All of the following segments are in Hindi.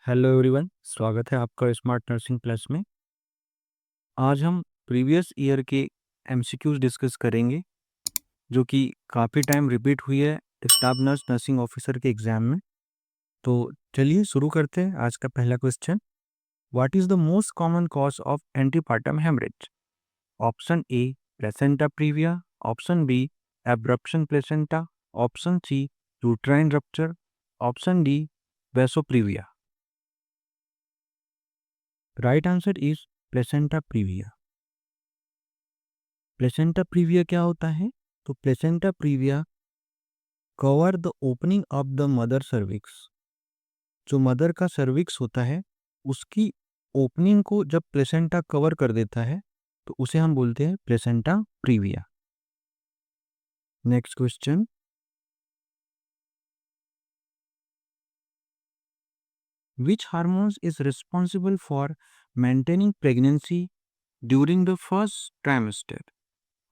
हेलो एवरीवन, स्वागत है आपका स्मार्ट नर्सिंग प्लस में। आज हम प्रीवियस ईयर के एमसीक्यूज डिस्कस करेंगे जो कि काफ़ी टाइम रिपीट हुई है स्टाफ नर्स नर्सिंग ऑफिसर के एग्जाम में। तो चलिए शुरू करते हैं। आज का पहला question, what is the most common cause of antepartum haemorrhage? Option A placenta previa, option B abruption placenta, option C uterine rupture, option D vasa previa. Right answer is placenta previa. Placenta previa क्या होता है? तो placenta previa cover the opening of the mother cervix. जो मदर का सर्विक्स होता है उसकी ओपनिंग को जब प्लेसेंटा कवर कर देता है तो उसे हम बोलते हैं placenta previa. Next question, which hormones is responsible for maintaining pregnancy during the first trimester?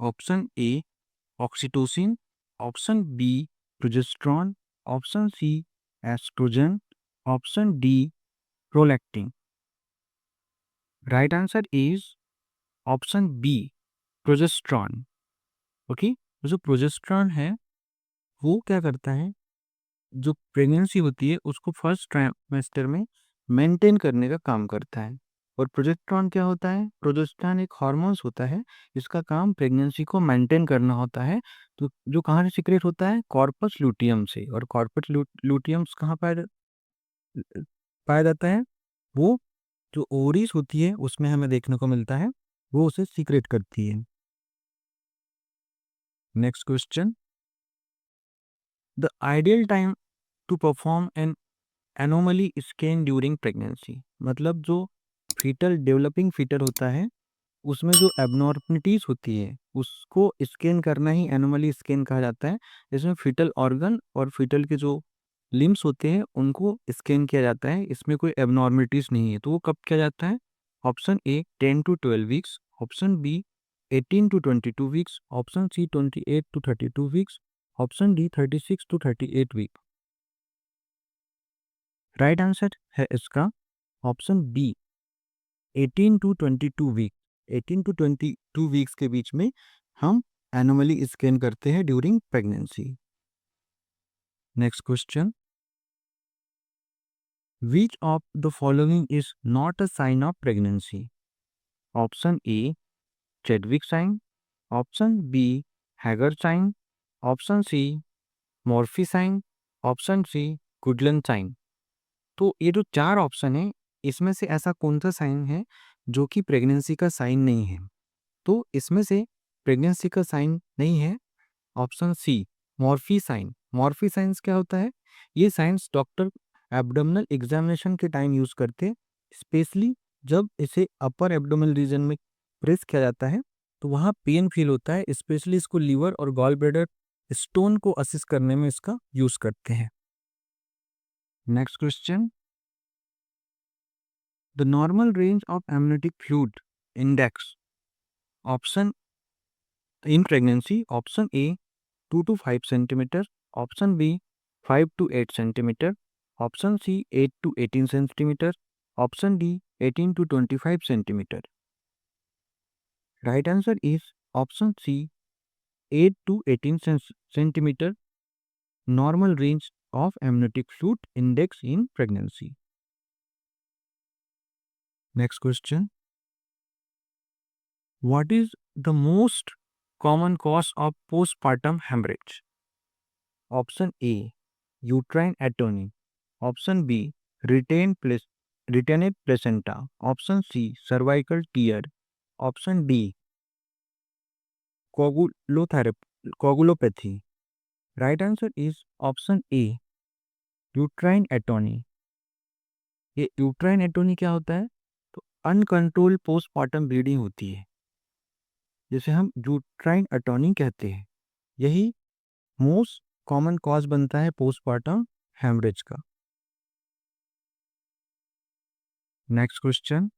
Option A oxytocin, option B progesterone, option C oestrogen, option D prolactin. Right answer is option B progesterone. Okay, जो प्रोजेस्टेरॉन है वो क्या करता है, जो प्रेगनेंसी होती है उसको फर्स्ट ट्राइमेस्टर में मेंटेन करने का काम करता है। और प्रोजेस्टेरॉन क्या होता है? प्रोजेस्टेरॉन एक हार्मोन्स होता है, इसका काम प्रेगनेंसी को मेंटेन करना होता है। तो जो कहाँ से सीक्रेट होता है? कॉर्पस लूटियम से। और कॉर्पस लूटियम्स कहाँ पाया जाता है? वो जो ओवरीज होती है उसमें हमें देखने को मिलता है, वो उसे सीक्रेट करती है। Next question, the ideal time to perform an anomaly scan during pregnancy. मतलब जो फीटल डेवलपिंग फीटल होता है उसमें जो एबनॉर्मलिटीज होती है उसको स्कैन करना ही एनोमली स्कैन कहा जाता है। इसमें फीटल ऑर्गन और फीटल के जो लिम्स होते हैं उनको स्कैन किया जाता है, इसमें कोई एबनॉर्मलिटीज नहीं है। तो वो कब किया जाता है? Option A 10 to 12 weeks, option B 18 to 22 weeks, option C 28 to 32 weeks, option D 36 to 38 week. Right answer है इसका option B 18 to 22 week. 18 to 22 weeks के बीच में हम एनोमली स्कैन करते हैं during pregnancy. Next question, which of the following is not a sign of pregnancy? Option A Chadwick sign, option B hugger sign, option C Murphy sign, option C Goodell sign. तो ये जो चार ऑप्शन है इसमें से ऐसा कौन सा साइन है जो कि प्रेगनेंसी का साइन नहीं है? तो इसमें से प्रेगनेंसी का साइन नहीं है option C Murphy sign. Murphy signs क्या होता है? ये साइंस डॉक्टर एब्डोमिनल एग्जामिनेशन के टाइम यूज करते हैं, स्पेशली जब इसे अपर एब्डोमिनल रीजन में प्रेस किया जाता है तो वहाँ पेन फील होता है, स्पेशली इसको लीवर और गॉल ब्लैडर स्टोन को असिस्ट करने में इसका यूज करते हैं। Next question, the normal range of amniotic fluid index option in pregnancy. Option A 2 to 5 centimeter, option B 5 to 8 centimeter, option C 8 to 18 centimeter, option D 18 to 25 centimeter। Right answer is option C 8 to 18 centimeter, normal range of amniotic fluid index in pregnancy. Next question, what is the most common cause of postpartum hemorrhage? Option A uterine atony, option B retained placenta, option C cervical tear, option D coagulopathy. Right answer is option A uterine atony. ये यूट्राइन एटोनी क्या होता है? तो अनकंट्रोल्ड पोस्टमार्टम ब्लीडिंग होती है जिसे हम यूट्राइन एटोनी कहते हैं। यही मोस्ट कॉमन कॉज बनता है पोस्टमार्टम हेमरेज का। Next question,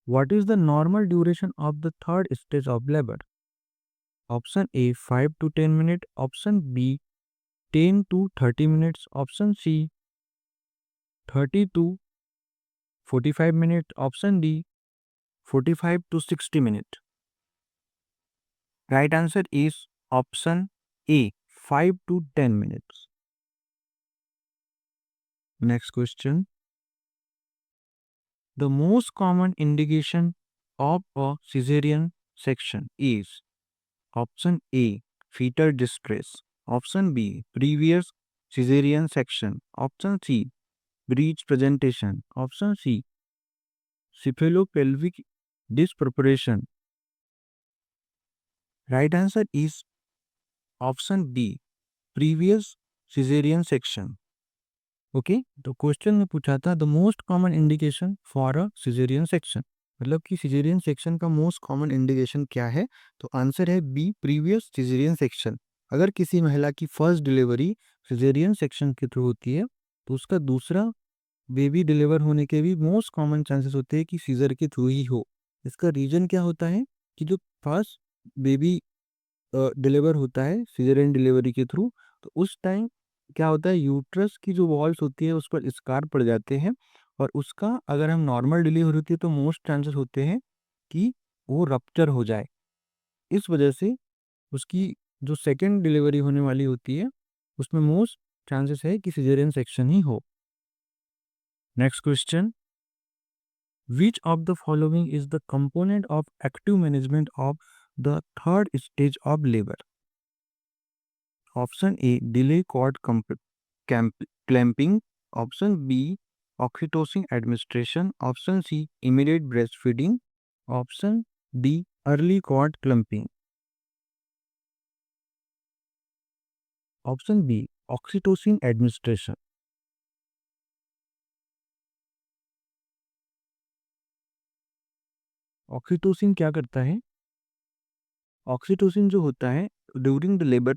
what is the normal duration of the third stage of labour? Option A 5 to 10 minute, option B 10 to 30 minutes, option C 30 to 45 minutes. Option D, 45 to 60 minutes. Right answer is option A, 5 to 10 minutes. Next question. The most common indication of a cesarean section is option A, fetal distress. Option B, previous cesarean section. Option C, breech presentation. Option C, cephalopelvic disproportion. Right answer is option B, previous cesarean section. Okay, तो क्वेश्चन में पूछा था the most common indication for a caesarean section, मतलब कि सिजेरियन सेक्शन का मोस्ट कॉमन इंडिकेशन क्या है? तो आंसर है बी, प्रीवियस सिजेरियन सेक्शन। अगर किसी महिला की फर्स्ट डिलीवरी सिजेरियन सेक्शन के थ्रू होती है तो उसका दूसरा बेबी डिलीवर होने के भी मोस्ट कॉमन चांसेस होते हैं कि सीजर के थ्रू ही हो। इसका रीजन क्या होता है कि जो फर्स्ट बेबी डिलीवर होता है सिजेरियन डिलीवरी के थ्रू, तो उस टाइम क्या होता है, यूट्रस की जो वॉल्स होती है उस पर स्कार पड़ जाते हैं, और उसका अगर हम नॉर्मल डिलीवरी होती है तो मोस्ट चांसेस होते हैं कि वो रप्चर हो जाए। इस वजह से उसकी जो सेकेंड डिलीवरी होने वाली होती है उसमें मोस्ट चांसेस है कि सिजेरियन सेक्शन ही हो। Next question, which of the following is the component of active management of the third stage of labour? Option A, delay cord clamping. Option B, oxytocin administration. Option C, immediate breastfeeding. Option D, early cord clamping. Option B, oxytocin administration. Oxytocin क्या करता है? ऑक्सीटोसिन जो होता है ड्यूरिंग द लेबर,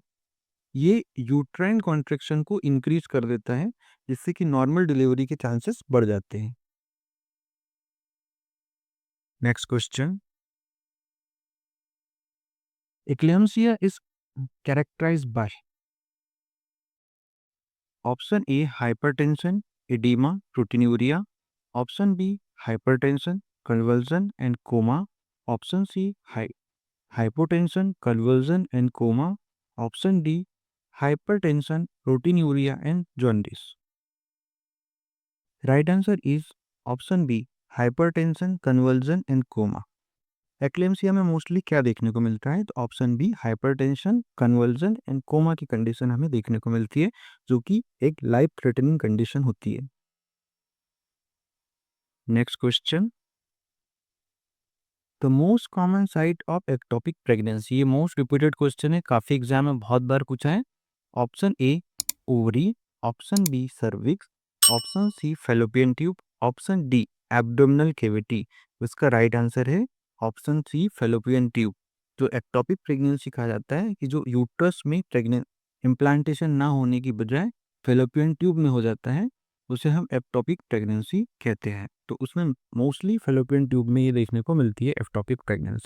ये यूट्राइन कॉन्ट्रैक्शन को इंक्रीज कर देता है, जिससे कि नॉर्मल डिलीवरी के चांसेस बढ़ जाते हैं। Next question, eclampsia is characterised by option A, hypertension, oedema, proteinuria. Option B, hypertension, convulsion and coma. Option C, hypotension, convulsion and coma. Option D, hypertension, proteinuria and jaundice. Right answer is option B, hypertension, convulsion and coma. Eclampsia में मोस्टली क्या देखने को मिलता है? तो option B, hypertension, convulsion and coma की कंडीशन हमें देखने को मिलती है, जो कि एक लाइफ थ्रेटनिंग कंडीशन होती है। Next question, the most common site of ectopic pregnancy. ये मोस्ट रिपीटेड क्वेश्चन है, काफी एग्जाम में बहुत बार पूछा है। Option A, ovary. Option B, cervix. Option C, fallopian tube. Option D, abdominal cavity. इसका राइट आंसर है ऑप्शन सी, फैलोपियन ट्यूब। जो एक्टोपिक प्रेगनेंसी कहा जाता है कि जो यूट्रस में प्रेग्नेंट इम्प्लांटेशन ना होने की बजाय फैलोपियन ट्यूब में हो जाता है, उसे हम एक्टोपिक प्रेगनेंसी कहते हैं। तो उसमें मोस्टली फैलोपियन ट्यूब में ये देखने को मिलती है एक्टोपिक प्रेगनेंसी।